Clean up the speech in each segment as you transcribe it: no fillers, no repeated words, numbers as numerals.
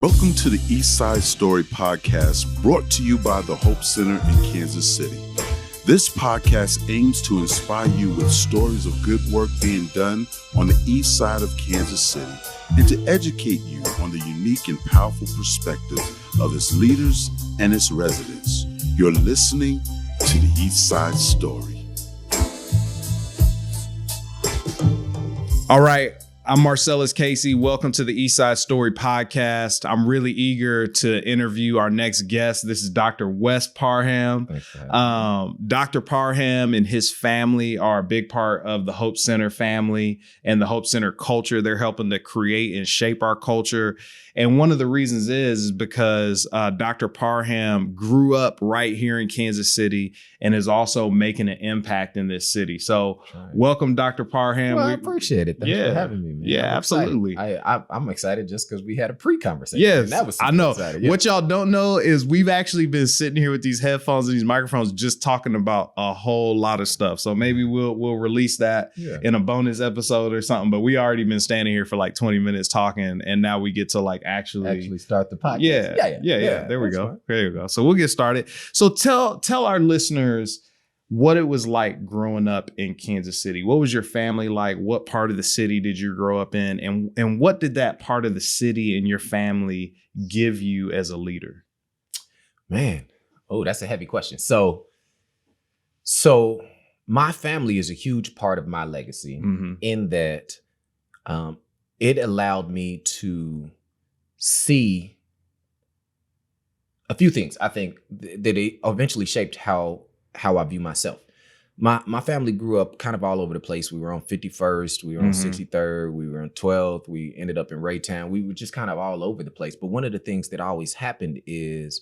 Welcome to the Eastside Story Podcast, brought to you by the Hope Center in Kansas City. This podcast aims to inspire you with stories of good work being done on the east side of Kansas City and to educate you on the unique and powerful perspective of its leaders and its residents. You're listening to the Eastside Story. All right. I'm Marcellus Casey. Welcome to the Eastside Story Podcast. I'm really eager to interview our next guest. This is Dr. Wes Parham. Dr. Parham and his family are a big part of the Hope Center family and the Hope Center culture. They're helping to create and shape our culture. And one of the reasons is because Dr. Parham grew up right here in Kansas City and is also making an impact in this city. So welcome, Dr. Parham. Well, I appreciate it. Thanks for having me, man. Yeah, absolutely. I'm excited just because we had a pre-conversation. Yes, that was I know. exciting. Yeah. What y'all don't know is we've actually been sitting here with these headphones and these microphones just talking about a whole lot of stuff. So maybe we'll release that in a bonus episode or something. But we already been standing here for like 20 minutes talking, and now we get to like actually start the podcast. Yeah. There we go. Fine. There you go. So we'll get started. So tell our listeners what it was like growing up in Kansas City. What was your family like? What part of the city did you grow up in? And what did that part of the city and your family give you as a leader? Man, that's a heavy question. So my family is a huge part of my legacy in that it allowed me to see a few things. I think that it eventually shaped how I view myself. My family grew up kind of all over the place. We were on 51st, we were on 63rd, we were on 12th, we ended up in Raytown. We were just kind of all over the place. But one of the things that always happened is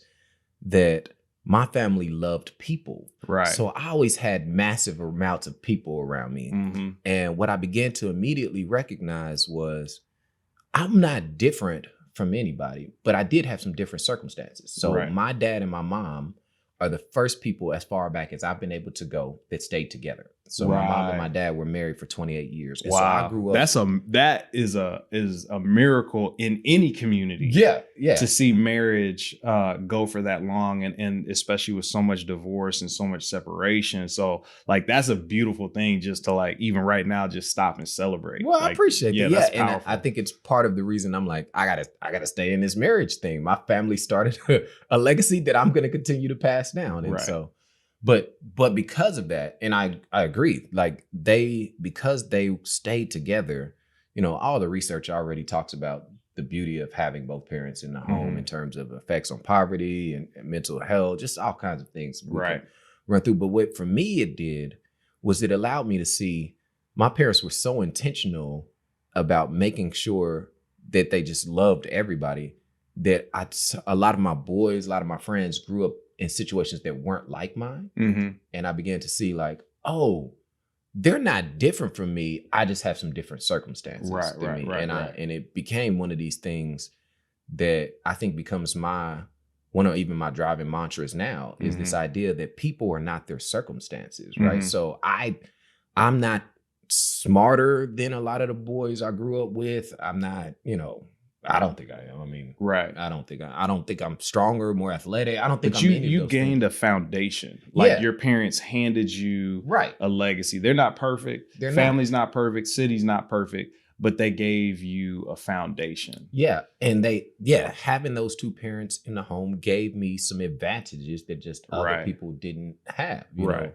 that my family loved people. Right. So I always had massive amounts of people around me. And what I began to immediately recognize was I'm not different from anybody, but I did have some different circumstances. So my dad and my mom are the first people as far back as I've been able to go that stayed together. So my mom and my dad were married for 28 years. And so I grew up. That is a miracle in any community. Yeah. To see marriage go for that long and especially with so much divorce and so much separation. So like that's a beautiful thing just to like even right now just stop and celebrate. Well, like, I appreciate that. That's And powerful. I think it's part of the reason I'm like, I gotta stay in this marriage thing. My family started a legacy that I'm gonna continue to pass down. And so But because of that, and I agree, like because they stayed together, all the research already talks about the beauty of having both parents in the home in terms of effects on poverty and mental health, just all kinds of things we can run through. But what for me it did was it allowed me to see my parents were so intentional about making sure that they just loved everybody that a lot of my boys, a lot of my friends grew up in situations that weren't like mine. And I began to see like, they're not different from me. I just have some different circumstances than me. And it became one of these things that I think becomes one of even my driving mantras now is this idea that people are not their circumstances, right? So I'm not smarter than a lot of the boys I grew up with. I'm not, I don't think I am. I mean, I don't think I'm stronger, more athletic. I don't think but you gained a foundation. Like your parents handed you a legacy. They're not perfect. Family's not perfect. City's not perfect, but they gave you a foundation. Yeah. And having those two parents in the home gave me some advantages that just other people didn't have. You know,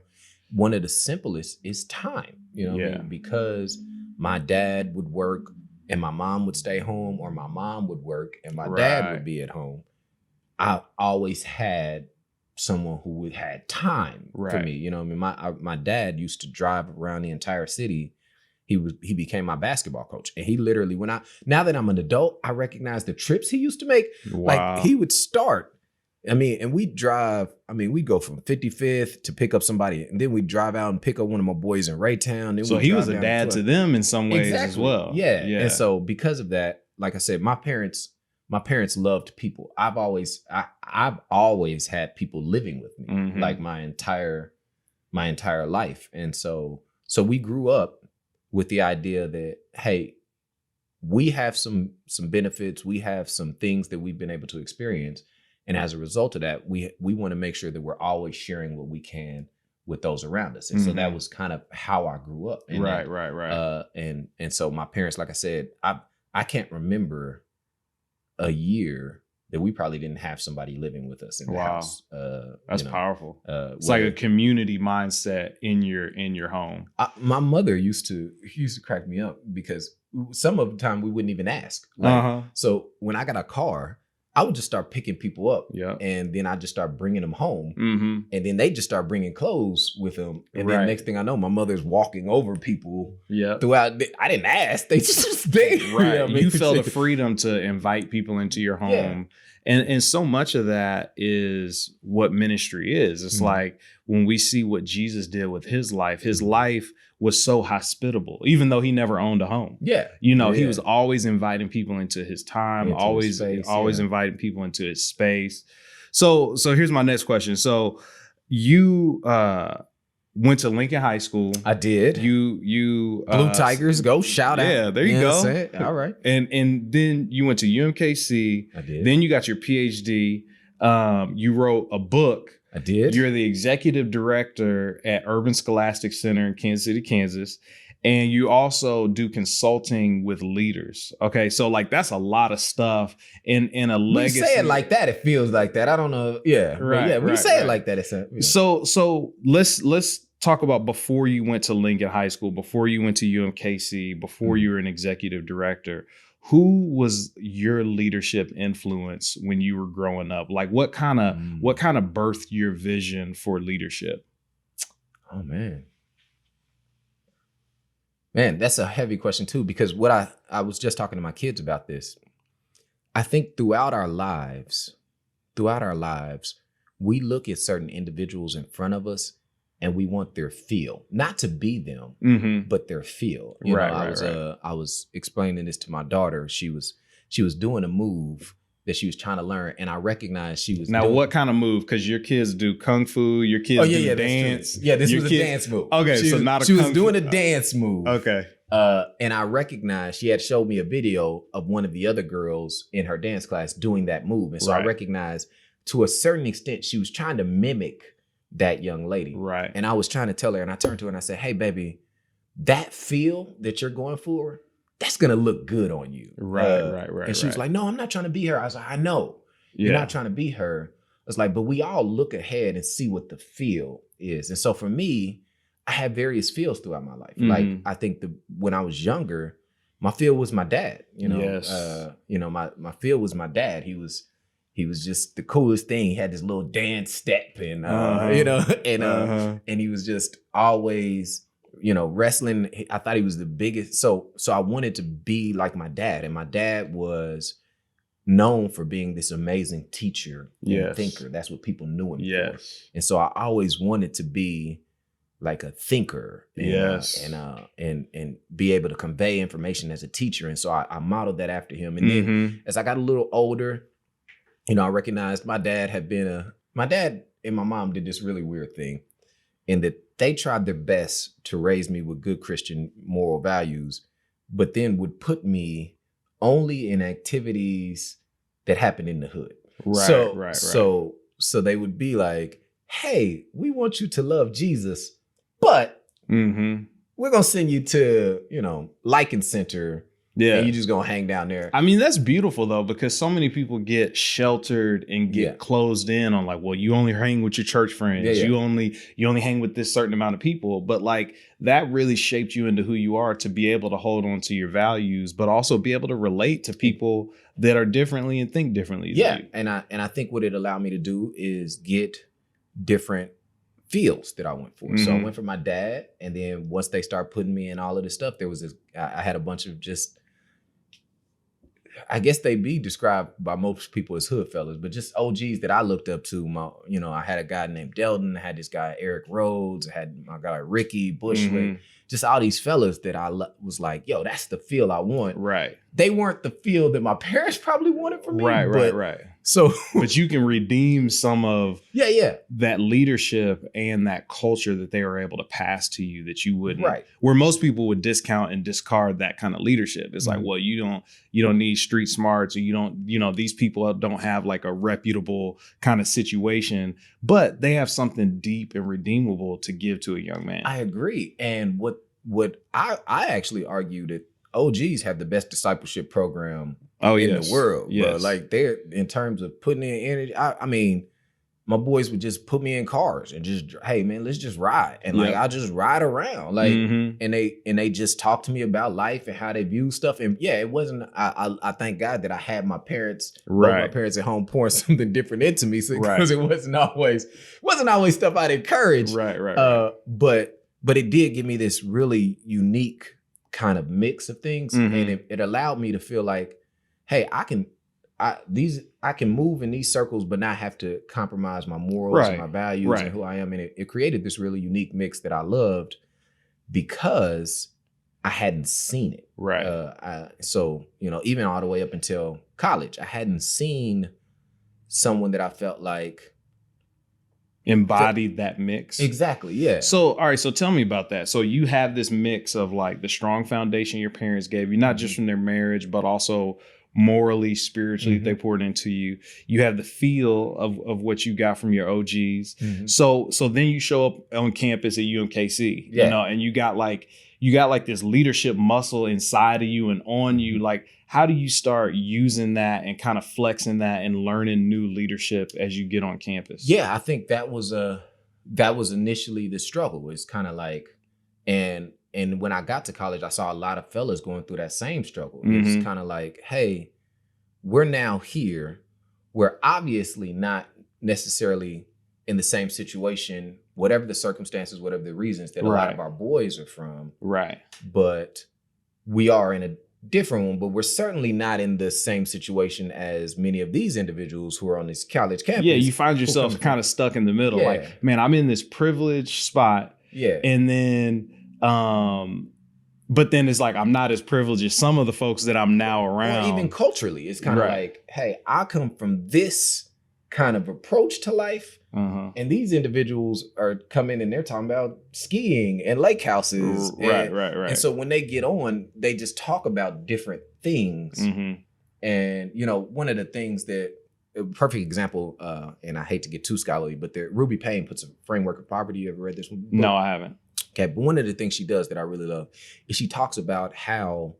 one of the simplest is time, what I mean? Because my dad would work and my mom would stay home, or my mom would work and my dad would be at home. I always had someone who had time for me. I mean, my dad used to drive around the entire city. He became my basketball coach, and he literally now that I'm an adult, I recognize the trips he used to make. Like he would start. I mean, and we go from 55th to pick up somebody, and then we drive out and pick up one of my boys in Raytown. Then so he was a dad to them in some ways as well. Yeah. And so because of that, like I said, my parents loved people. I've always had people living with me like my entire life. And so we grew up with the idea that, hey, we have some benefits. We have some things that we've been able to experience. And as a result of that, we want to make sure that we're always sharing what we can with those around us. And so that was kind of how I grew up. And Right. And so my parents, like I said, I can't remember a year that we probably didn't have somebody living with us in the house. That's powerful. It's like a community mindset in your home. My mother used to crack me up because some of the time we wouldn't even ask. Like, so when I got a car, I would just start picking people up, and then I just start bringing them home, and then they just start bringing clothes with them, and then next thing I know, my mother's walking over people. Throughout. I didn't ask; they just there. Right, you felt the freedom to invite people into your home, and so much of that is what ministry is. It's like when we see what Jesus did with his life was so hospitable, even though he never owned a home. He was always inviting people into his time, always inviting people into his space. So here's my next question. So you went to Lincoln High School. I did. You Blue Tigers, go shout out. Yeah, there you go. All right. And then you went to UMKC. I did. Then you got your PhD. You wrote a book. I did. You're the executive director at Urban Scholastic Center in Kansas City, Kansas. And you also do consulting with leaders. Okay. So like that's a lot of stuff in a legacy. We say it like that, it feels like that. I don't know. Yeah. Right. Yeah. We say it like that. So let's talk about before you went to Lincoln High School, before you went to UMKC, before you were an executive director. Who was your leadership influence when you were growing up? Like what kind of birthed your vision for leadership? Oh man, that's a heavy question too, because what I was just talking to my kids about this. I think throughout our lives, we look at certain individuals in front of us and we want their feel, not to be them, but their feel. I was explaining this to my daughter. She was doing a move that she was trying to learn, and I recognized she was. Now, what kind of move? Because your kids do kung fu, your kids do dance. Yeah, this was a dance move. Okay, she was doing a dance move. Okay. And I recognized she had showed me a video of one of the other girls in her dance class doing that move, and so I recognized to a certain extent she was trying to mimic that young lady. Right. And I was trying to tell her, and I turned to her and I said, hey, baby, that feel that you're going for, that's going to look good on you. Right. And she was like, no, I'm not trying to be her. I was like, I know. You're not trying to be her. I was like, but we all look ahead and see what the feel is. And so for me, I had various feels throughout my life. Like, I think when I was younger, my feel was my dad. My feel was my dad. He was just the coolest thing. He had this little dance step and, and he was just always, wrestling. I thought he was the biggest. So I wanted to be like my dad, and my dad was known for being this amazing teacher and thinker. That's what people knew him for. And so I always wanted to be like a thinker and be able to convey information as a teacher. And so I modeled that after him. And then as I got a little older, I recognized my dad and my mom did this really weird thing in that they tried their best to raise me with good Christian moral values, but then would put me only in activities that happen in the hood. Right. So they would be like, hey, we want you to love Jesus, but we're going to send you to, Lycan Center. Yeah. And you just going to hang down there. I mean, that's beautiful though, because so many people get sheltered and get closed in on like, well, you only hang with your church friends. You only hang with this certain amount of people. But like that really shaped you into who you are to be able to hold on to your values, but also be able to relate to people that are differently and think differently. Yeah. And I think what it allowed me to do is get different fields that I went for. So I went for my dad. And then once they start putting me in all of this stuff, there was this, I had a bunch of just, I guess they be described by most people as hood fellas, but just OGs that I looked up to. I had a guy named Delton, I had this guy Eric Rhodes, I had my guy Ricky Bushwick, just all these fellas that was like, yo, that's the feel I want. Right. They weren't the feel that my parents probably wanted from me. Right. So, but you can redeem some of that leadership and that culture that they were able to pass to you that you wouldn't. Right. Where most people would discount and discard that kind of leadership. It's like, well, you don't need street smarts, or you don't, these people don't have like a reputable kind of situation, but they have something deep and redeemable to give to a young man. I agree. And what I actually argue that OGs have the best discipleship program in the world. Yes. Bro. Like they're in terms of putting in energy. I mean, my boys would just put me in cars and just, hey man, let's just ride. And like I'll just ride around. Like and they just talk to me about life and how they view stuff. And yeah, it wasn't I thank God that I had my parents, my parents at home pouring something different into me. So because it wasn't always stuff I'd encourage. Right. But it did give me this really unique kind of mix of things. And it allowed me to feel like, hey, I can move in these circles, but not have to compromise my morals and my values and who I am. And it created this really unique mix that I loved because I hadn't seen it. Right. So, even all the way up until college, I hadn't seen someone that I felt like embodied that mix. Exactly. Yeah. So, all right. So tell me about that. So you have this mix of like the strong foundation your parents gave you, not just from their marriage, but also morally, spiritually, they poured into you. You have the feel of what you got from your OGs. So then you show up on campus at UMKC, and you got like this leadership muscle inside of you and on you. Like, how do you start using that and kind of flexing that and learning new leadership as you get on campus? Yeah, I think that was initially the struggle. It's kind of like, and when I got to college, I saw a lot of fellas going through that same struggle. It's kind of like, hey, we're now here. We're obviously not necessarily in the same situation, whatever the circumstances, whatever the reasons that a lot of our boys are from. Right. But we are in a different one, but we're certainly not in the same situation as many of these individuals who are on this college campus. Yeah, you find yourself kind of stuck in the middle. Yeah. Like, man, I'm in this privileged spot. Yeah. And then, but then it's like, I'm not as privileged as some of the folks that I'm now around. Or even culturally, it's kind of like, hey, I come from this kind of approach to life. And these individuals are coming and they're talking about skiing and lake houses. Right. And so when they get on, they just talk about different things. And, one of the things that, a perfect example, and I hate to get too scholarly, but Ruby Payne puts a framework of poverty. You ever read this one? No, I haven't. Okay, but one of the things she does that I really love is she talks about how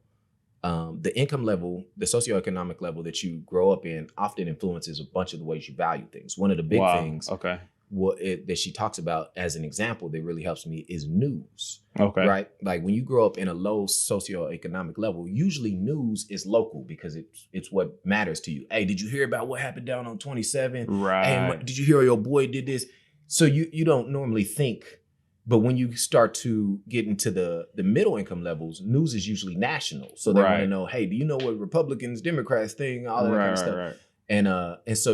the income level, the socioeconomic level that you grow up in often influences a bunch of the ways you value things. One of the big things that she talks about as an example that really helps me is news. Okay. Right? Like when you grow up in a low socioeconomic level, usually news is local because it's what matters to you. Hey, did you hear about what happened down on 27? Right. Hey, did you hear your boy did this? So you don't normally think. But when you start to get into the middle income levels, news is usually national. So they want to know, hey, do you know what Republicans, Democrats think, all that kind of stuff. Right. And so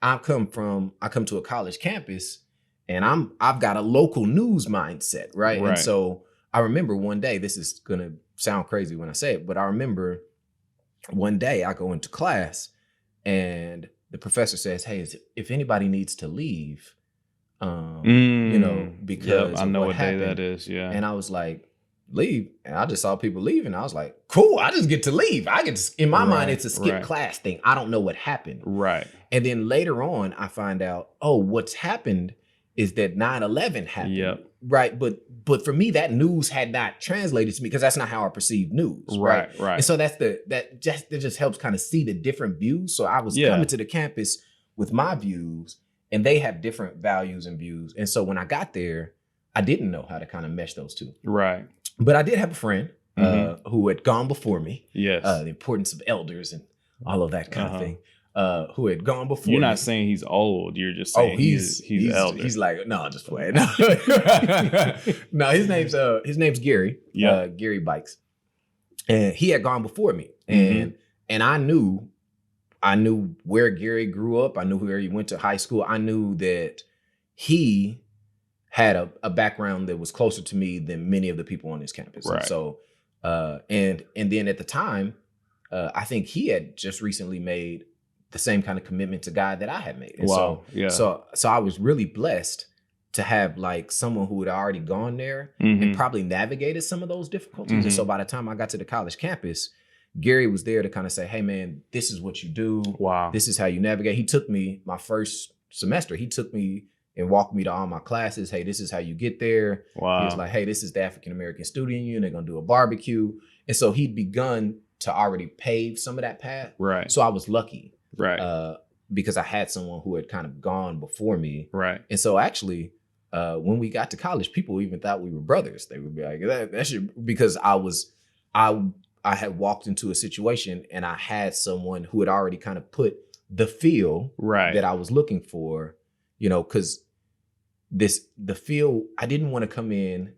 I come to a college campus and I've got a local news mindset, right? And so I remember one day, this is gonna sound crazy when I say it, but I remember one day I go into class and the professor says, hey, if anybody needs to leave, because I know what happened. Day that is. Yeah. And I was like, leave. And I just saw people leaving. I was like, cool, I just get to leave. I get to, in my mind, it's a skip class thing. I don't know what happened. Right. And then later on, I find out, what's happened is that 9/11 happened. Yep. Right. But for me, that news had not translated to me because that's not how I perceive news. Right. Right. And so that just helps kind of see the different views. So I was coming to the campus with my views. And they have different values and views. And so when I got there, I didn't know how to kind of mesh those two. Right. But I did have a friend who had gone before me. Yes. The importance of elders and all of that kind of thing. Who had gone before You're me. not saying he's old. You're just saying he's elder. He's like, no, just playing. No, no, his name's Gary. Yeah. Gary Bikes. And he had gone before me. And I knew where Gary grew up. I knew where he went to high school. I knew that he had a background that was closer to me than many of the people on this campus. Right. And so, and then at the time, I think he had just recently made the same kind of commitment to God that I had made. And Wow. Yeah. So I was really blessed to have like someone who had already gone there Mhm. and probably navigated some of those difficulties. Mhm. And so by the time I got to the college campus, Gary was there to kind of say, hey man, this is what you do. Wow. This is how you navigate. He took me my first semester. He took me and walked me to all my classes. Hey, this is how you get there. Wow. He was like, hey, this is the African-American Student Union. They're going to do a barbecue. And so he'd begun to already pave some of that path. Right. So I was lucky. Right. Because I had someone who had kind of gone before me. Right. And so actually, when we got to college, people even thought we were brothers. They would be like, that should, because I had walked into a situation and I had someone who had already kind of put the feel Right. that I was looking for, you know, because the feel, I didn't want to come in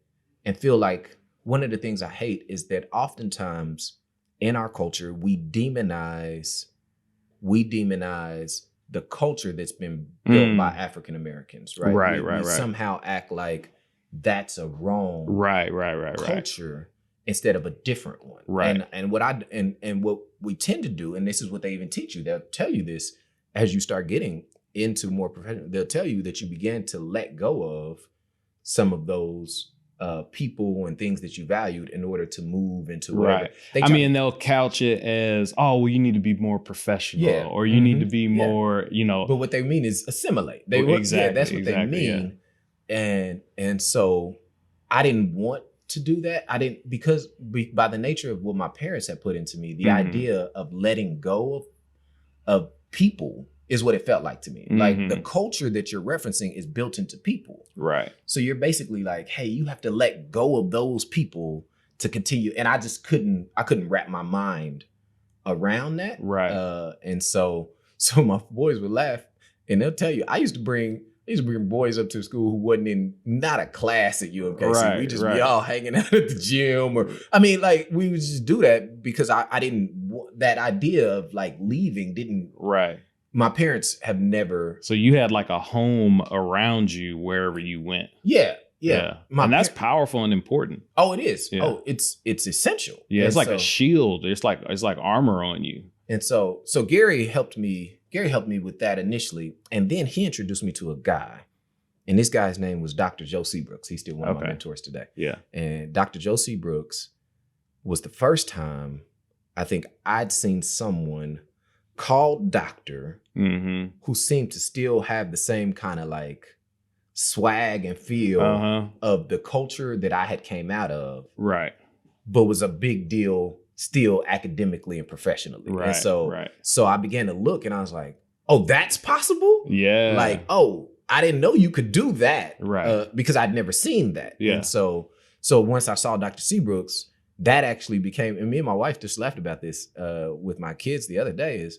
and feel like one of the things I hate is that oftentimes in our culture, we demonize the culture that's been built by African Americans, right? Right. We somehow act like that's a wrong Right. culture instead of a different one. Right. And what we tend to do, and this is what they even teach you, they'll tell you this as you start getting into more professional, they'll tell you that you begin to let go of some of those people and things that you valued in order to move into whatever. Right. And they'll couch it as, oh, well, you need to be more professional, or you need to be more, you know. But what they mean is assimilate. Exactly. That's what they mean. Yeah. And so I didn't want to do that. I didn't, because by the nature of what my parents had put into me, the idea of letting go of people is what it felt like to me. Like the culture that you're referencing is built into people. Right. So you're basically like, hey, you have to let go of those people to continue. And I just couldn't wrap my mind around that. Right. And so my boys would laugh and they'll tell you, I used to bring boys up to school who wasn't not a class at UMKC. Right, we just be all hanging out at the gym, or we would just do that because I didn't, that idea of like leaving didn't. Right. My parents have never. So you had like a home around you wherever you went. Yeah. And that's powerful and important. Oh, it is. Yeah. Oh, it's essential. Yeah, it's like a shield. It's like armor on you. And so Gary helped me with that initially. And then he introduced me to a guy. And this guy's name was Dr. Joe Seabrooks. He's still one of my mentors today. Yeah. And Dr. Joe Seabrooks was the first time I think I'd seen someone called doctor who seemed to still have the same kind of like swag and feel of the culture that I had came out of. Right. But was a big deal still academically and professionally. Right. And so I began to look and I was like, oh, that's possible? Yeah. Like, oh, I didn't know you could do that. Right. Because I'd never seen that. Yeah. And so once I saw Dr. Seabrooks, that actually became, and me and my wife just laughed about this with my kids the other day, is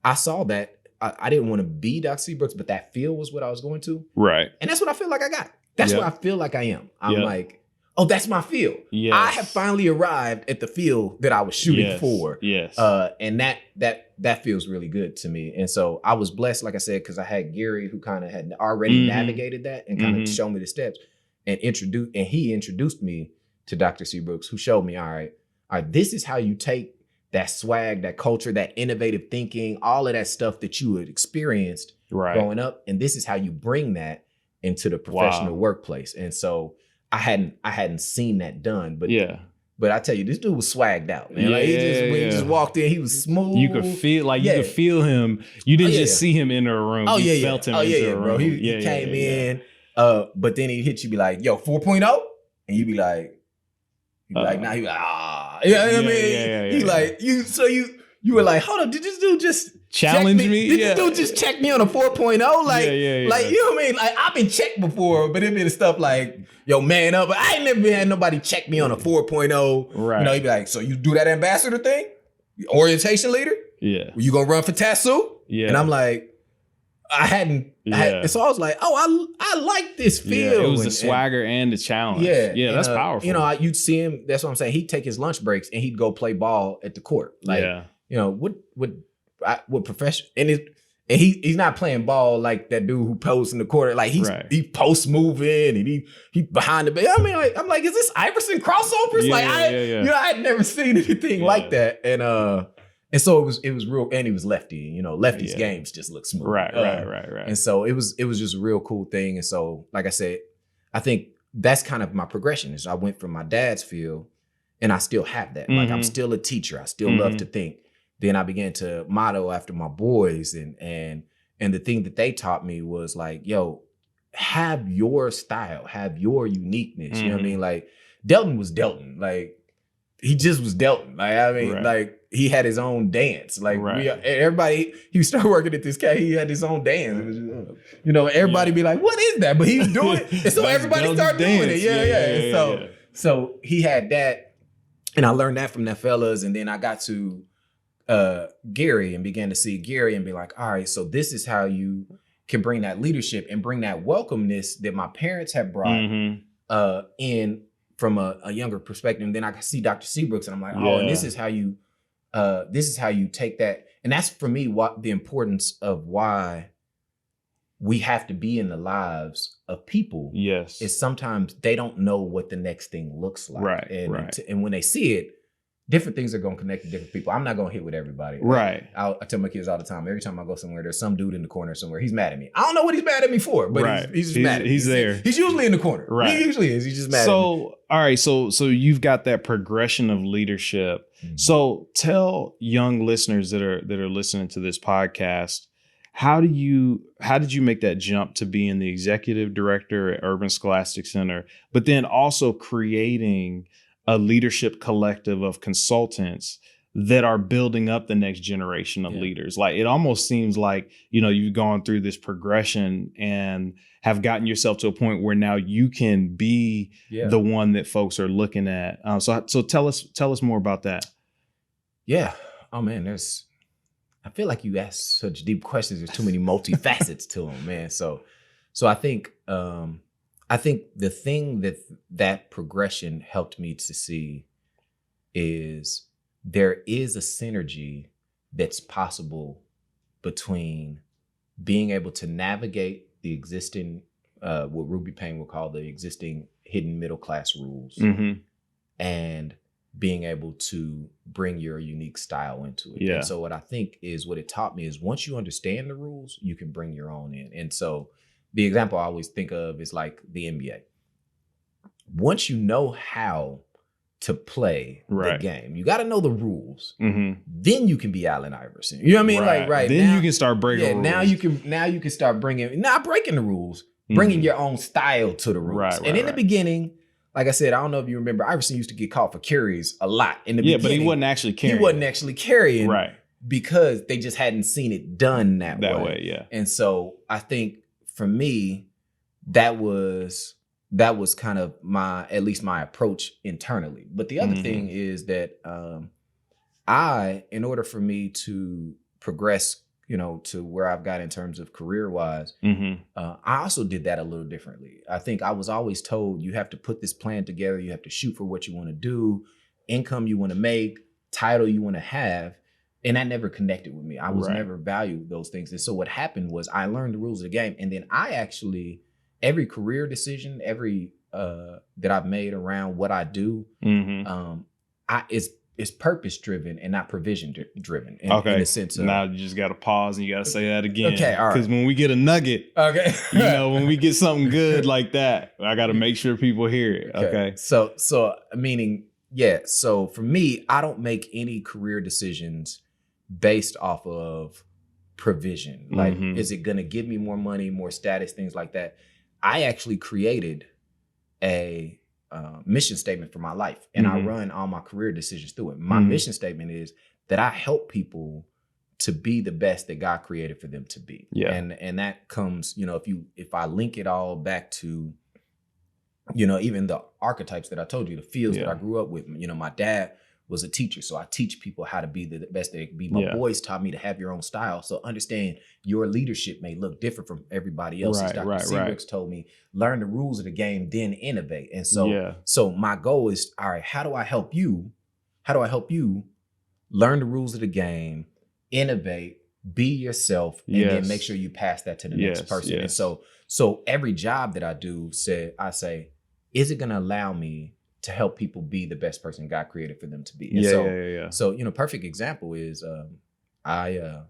I saw that I didn't want to be Dr. Seabrooks, but that feel was what I was going to. Right. And that's what I feel like I got. That's what I feel like I am. I'm like, oh, that's my feel. Yes. I have finally arrived at the feel that I was shooting for. Yes. And that feels really good to me. And so I was blessed, like I said, because I had Gary who kind of had already navigated that and kind of shown me the steps and he introduced me to Dr. Seabrooks, who showed me, all right, this is how you take that swag, that culture, that innovative thinking, all of that stuff that you had experienced growing up. And this is how you bring that into the professional workplace. And so I hadn't seen that done, but I tell you, this dude was swagged out, man. Like when he just walked in, he was smooth. You could feel him. You didn't just see him in a room. You felt him into a room. Bro. He came in, but then he'd hit you, be like, yo, 4.0? And you'd be like, nah, he'd be like, you know what I mean? He's like, you were like, hold up, did this dude just challenge me? Did this dude just check me on a 4.0? Like, like, you know what I mean? Like, I've been checked before, but it been stuff like, yo, man up. But I ain't never had nobody check me on a 4.0. Right. You know, he'd be like, so you do that ambassador thing? Orientation leader? Yeah. You gonna run for TASU? Yeah. And I'm like, I hadn't. And so I was like, oh, I like this feel. Yeah, it was the swagger and the challenge. Yeah, that's powerful. You know, you'd see him. That's what I'm saying. He'd take his lunch breaks and he'd go play ball at the court. Like, you know, what profession? And And he's not playing ball like that dude who posts in the corner. Like he posts moving and he behind the ball. I mean, like, I'm like, is this Iverson crossovers? You know, I had never seen anything like that. And so it was real, and he was lefty. You know, lefties games just look smooth. Right. And so it was just a real cool thing. And so, like I said, I think that's kind of my progression. Is I went from my dad's field, and I still have that. Like I'm still a teacher. I still love to think. Then I began to model after my boys, and the thing that they taught me was like, yo, have your style, have your uniqueness. You know what I mean? Like Delton was Delton. Like he just was Delton. Like I mean, like he had his own dance. Like everybody, he started working at this cat. He had his own dance. It was just, you know, everybody be like, what is that? But he was doing it, and so everybody started doing it. So he had that, and I learned that from that fellas, and then I got to Gary and began to see Gary and be like, all right, so this is how you can bring that leadership and bring that welcomeness that my parents have brought in from a younger perspective. And then I see Dr. Seabrooks and I'm like, oh, and this is how you take that. And that's for me what the importance of why we have to be in the lives of people. Yes. Is sometimes they don't know what the next thing looks like. Right. And when they see it, different things are going to connect to different people. I'm not going to hit with everybody. Right. I tell my kids all the time, every time I go somewhere, there's some dude in the corner somewhere. He's mad at me. I don't know what he's mad at me for, but he's just mad at me. He's there. He's usually in the corner. Right. He usually is. He's just mad at me. So, all right. So you've got that progression of leadership. Mm-hmm. So tell young listeners that are listening to this podcast, how did you make that jump to being the executive director at Urban Scholastic Center, but then also creating a leadership collective of consultants that are building up the next generation of leaders? Like, it almost seems like, you know, you've gone through this progression and have gotten yourself to a point where now you can be the one that folks are looking at. So tell us more about that. Yeah. Oh man, I feel like you ask such deep questions. There's too many multifacets to them, man. So I think the thing that progression helped me to see is there is a synergy that's possible between being able to navigate the existing, what Ruby Payne would call the existing hidden middle class rules, and being able to bring your unique style into it. And so what I think is what it taught me is once you understand the rules, you can bring your own in. And so the example I always think of is like the NBA. Once you know how to play the game, you got to know the rules. Then you can be Allen Iverson. You know what I mean? Like, then now, you can start breaking rules. Now you can start not breaking the rules, bringing your own style to the rules. And in the beginning, like I said, I don't know if you remember, Iverson used to get called for carries a lot in the beginning. But he wasn't actually carrying. He wasn't actually carrying, because they just hadn't seen it done that way. And so I think for me, that was kind of at least my approach internally. But the other thing is that in order for me to progress, you know, to where I've got in terms of career-wise, I also did that a little differently. I think I was always told you have to put this plan together. You have to shoot for what you want to do, income you want to make, title you want to have. And that never connected with me. I was never valued those things. And so what happened was I learned the rules of the game. And then I actually, every career decision, that I've made around what I do, it's purpose driven and not provision driven. In the sense of, now you just got to pause and you got to say that again. Okay, all right. Because when we get a nugget, you know, when we get something good like that, I got to make sure people hear it. Okay. So meaning, so for me, I don't make any career decisions based off of provision. Like, is it going to give me more money, more status, things like that? I actually created a mission statement for my life, and I run all my career decisions through it. My mission statement is that I help people to be the best that God created for them to be. And that comes, you know, if I link it all back to, you know, even the archetypes that I told you, the fields that I grew up with. You know, my dad was a teacher, so I teach people how to be the best they can be. My boys taught me to have your own style. So understand your leadership may look different from everybody else's. Dr. Seabrooks told me, learn the rules of the game, then innovate. And so my goal is, all right, how do I help you? How do I help you learn the rules of the game, innovate, be yourself, and then make sure you pass that to the next person. And so every job that I do, I say, is it going to allow me to help people be the best person God created for them to be? And so, you know, perfect example is I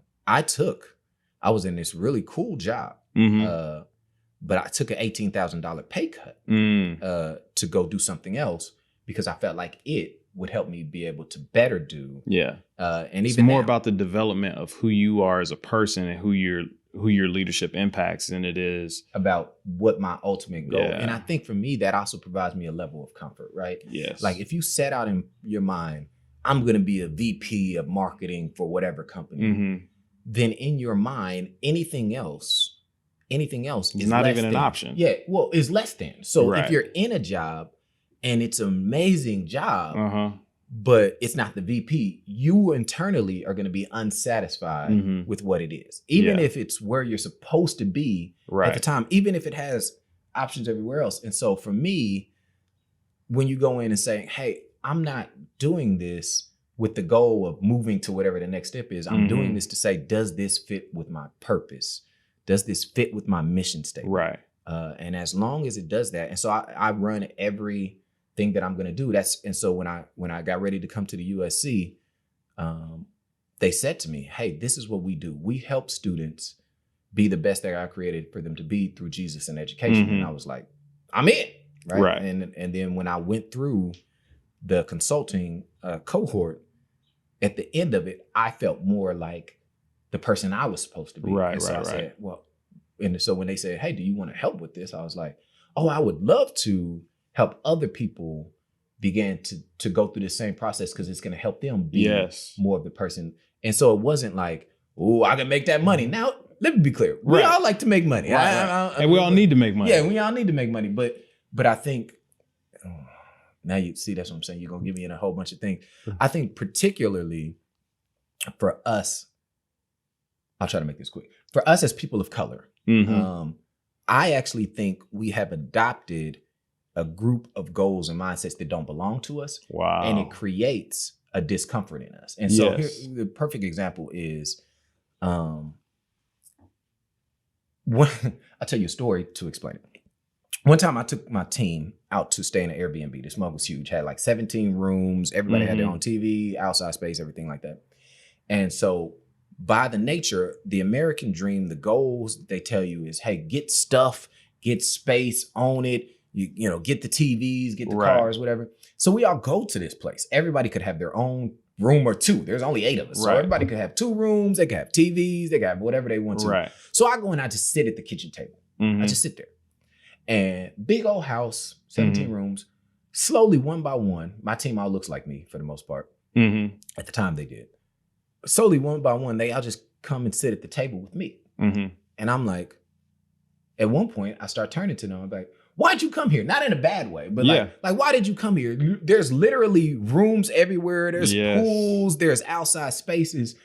was in this really cool job, but I took an $18,000 pay cut to go do something else because I felt like it would help me be able to better do. And it's even more now, about the development of who you are as a person and who your leadership impacts than it is about what my ultimate goal. And I think for me, that also provides me a level of comfort, right? Yes. Like if you set out in your mind, I'm going to be a VP of marketing for whatever company, then in your mind, anything else is not less even than. an option. Yeah, well, is less than. So if you're in a job and it's an amazing job, but it's not the VP, you internally are going to be unsatisfied with what it is. Even if it's where you're supposed to be at the time, even if it has options everywhere else. And so for me, when you go in and say, hey, I'm not doing this with the goal of moving to whatever the next step is. I'm doing this to say, does this fit with my purpose? Does this fit with my mission statement? Right. And as long as it does that, and so I run every thing that I'm going to do. And so when I got ready to come to the USC, they said to me, hey, this is what we do. We help students be the best that God created for them to be through Jesus and education. And I was like, I'm in. Right. And then when I went through the consulting cohort, at the end of it, I felt more like the person I was supposed to be. I said, well, and so when they said, hey, do you want to help with this? I was like, oh, I would love to help other people begin to go through the same process because it's going to help them be more of the person. And so it wasn't like, oh, I can make that money. Now, let me be clear. We all like to make money. And we all need to make money. Yeah, we all need to make money. But I think, now you see, that's what I'm saying. You're going to give me in a whole bunch of things. I think particularly for us, I'll try to make this quick. For us as people of color, I actually think we have adopted a group of goals and mindsets that don't belong to us. Wow. And it creates a discomfort in us. And so here, the perfect example is, I'll tell you a story to explain it. One time I took my team out to stay in an Airbnb. This mug was huge, had like 17 rooms. Everybody had their own TV, outside space, everything like that. And so by the nature, the American dream, the goals they tell you is, hey, get stuff, get space, own it, you know, get the TVs, get the cars, whatever. So we all go to this place. Everybody could have their own room or two. There's only 8 of us. So everybody could have 2 rooms. They could have TVs. They could have whatever they want to. So I go and I just sit at the kitchen table. I just sit there. And big old house, 17 rooms. Slowly, one by one, my team all looks like me for the most part. At the time they did. Slowly, one by one, they all just come and sit at the table with me. And I'm like, at one point, I start turning to them. I'm like, why'd you come here? Not in a bad way, but like, why did you come here? There's literally rooms everywhere. There's pools. There's outside spaces.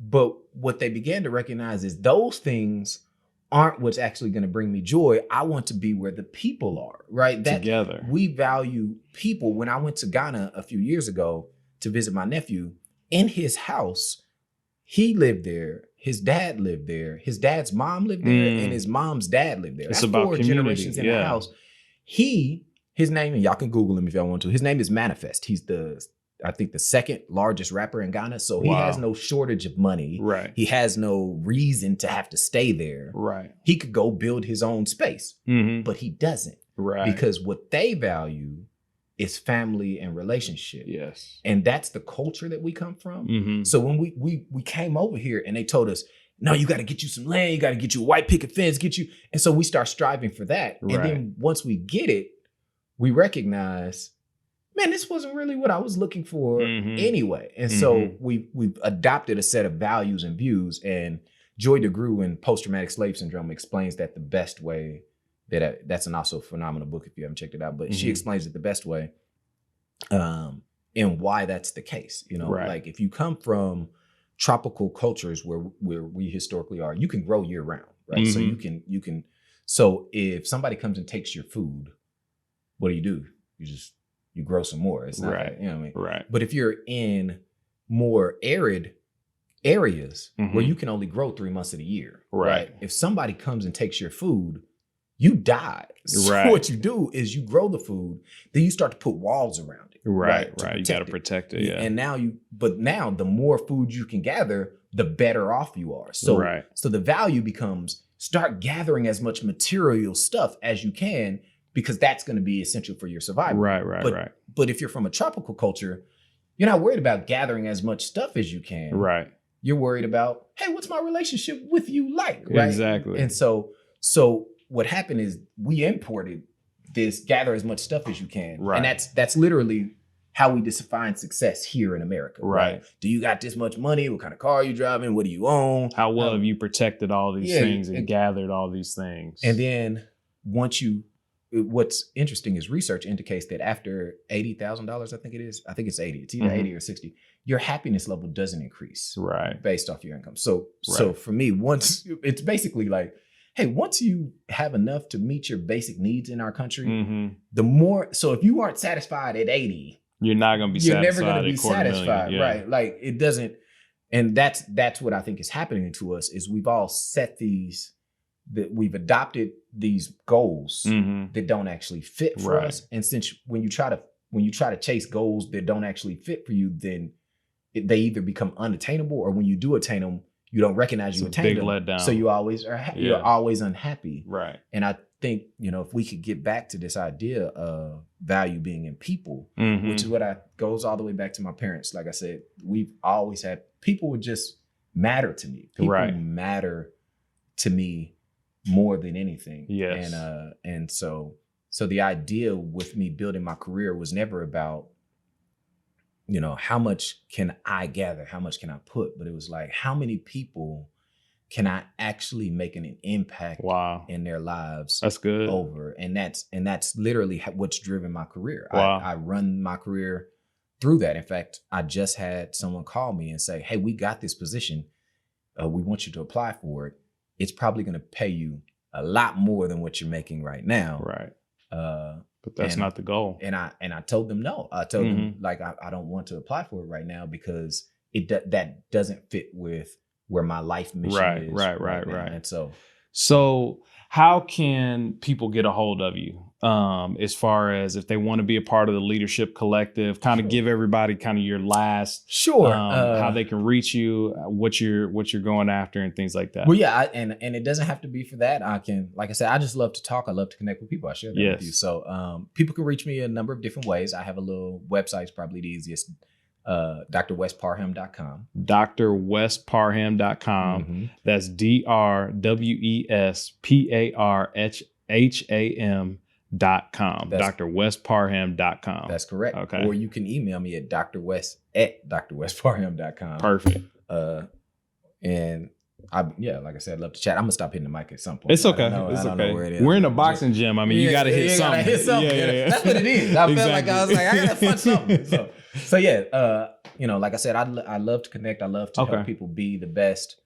But what they began to recognize is those things aren't what's actually going to bring me joy. I want to be where the people are, right? Together. We value people. When I went to Ghana a few years ago to visit my nephew, in his house, he lived there. His dad lived there. His dad's mom lived there, and his mom's dad lived there. It's That's about 4 community. generations in the house. His name, and y'all can Google him if y'all want to. His name is Manifest. He's I think the 2nd largest rapper in Ghana. So he has no shortage of money. Right. He has no reason to have to stay there. Right. He could go build his own space, but he doesn't. Right. Because what they value is family and relationship. Yes. And that's the culture that we come from. So when we came over here and they told us, no, you got to get you some land, you got to get you a white picket fence, and so we start striving for that. Right. And then once we get it, we recognize, man, this wasn't really what I was looking for anyway. And so we've adopted a set of values and views. And Joy DeGruy in Post-Traumatic Slave Syndrome explains that the best way. That's an also phenomenal book if you haven't checked it out. But she explains it the best way, and why that's the case. You know, like if you come from tropical cultures where we historically are, you can grow year round, right? So you can. So if somebody comes and takes your food, what do? You grow some more. It's not like, you know what I mean? Right. But if you're in more arid areas where you can only grow 3 months of the year. Right. If somebody comes and takes your food, you die. So Right. what you do is you grow the food, then you start to put walls around it. Right. You got to protect it. Yeah. And now the more food you can gather, the better off you are. So, so the value becomes start gathering as much material stuff as you can, because that's going to be essential for your survival. Right. But if you're from a tropical culture, you're not worried about gathering as much stuff as you can. Right. You're worried about, hey, what's my relationship with you like? Right. Exactly. And so what happened is we imported this gather as much stuff as you can. Right. And that's literally how we define success here in America. Right. Do you got this much money? What kind of car are you driving? What do you own? How well have you protected all these things and gathered all these things? And then what's interesting is research indicates that after $80,000, I think it's 80. It's either 80 or 60. Your happiness level doesn't increase. Right. Based off your income. So for me, it's basically like, hey, once you have enough to meet your basic needs in our country, so if you aren't satisfied at 80, you're not going to be you're satisfied. You're never going to be satisfied. Yeah. Right. Like it doesn't. And that's what I think is happening to us is we've all set that we've adopted these goals that don't actually fit for us. And since when you try to chase goals that don't actually fit for you, then they either become unattainable, or when you do attain them, you don't recognize you attained them. Letdown. So you always you're always unhappy. Right. And I think, if we could get back to this idea of value being in people, which is what goes all the way back to my parents. Like I said, we've always had people would just matter to me. People matter to me more than anything. Yes. And so the idea with me building my career was never about, how much can I gather? How much can I put? But it was like, how many people can I actually make an impact in their lives? That's good. Over. And that's literally what's driven my career. Wow. I run my career through that. In fact, I just had someone call me and say, hey, we got this position. We want you to apply for it. It's probably going to pay you a lot more than what you're making right now. Right. But that's not the goal. And I told them no. I told them like I don't want to apply for it right now because that doesn't fit with where my life mission is. Right. And so how can people get a hold of you? As far as if they want to be a part of the Leadership Collective, kind of give everybody kind of your last, how they can reach you, what you're going after and things like that. Well, yeah. And it doesn't have to be for that. I can, like I said, I just love to talk. I love to connect with people. I share that with you. So, people can reach me a number of different ways. I have a little website, it's probably the easiest. drwestparham.com. drwestparham.com. That's drwestparham.com. drwestparham.com. That's correct. Okay. Or you can email me at drwest@drwestparham.com. Perfect. And like I said, I'd love to chat. I'm gonna stop hitting the mic at some point. It's okay. I don't know where it is. We're in a boxing gym. I mean, you gotta hit something. Yeah. That's what it is. I felt like I was like, I gotta punch something. So like I said, I love to connect. I love to help people be the best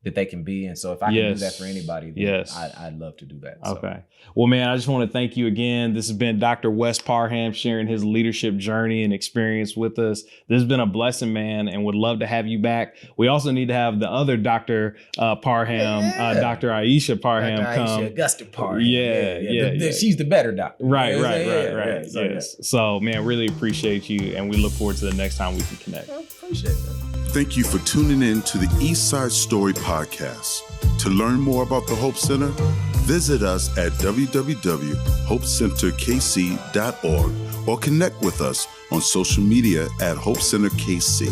that they can be. And so if I can do that for anybody, then I'd love to do that. Okay. Well, man, I just want to thank you again. This has been Dr. Wes Parham sharing his leadership journey and experience with us. This has been a blessing, man, and would love to have you back. We also need to have the other Dr. Parham, Dr. Aisha Parham come. Augusta Parham. Yeah. She's the better doctor. Right. So, man, really appreciate you, and we look forward to the next time we can connect. I appreciate that. Thank you for tuning in to the Eastside Story Podcast. To learn more about the Hope Center, visit us at www.hopecenterkc.org or connect with us on social media at Hope Center KC.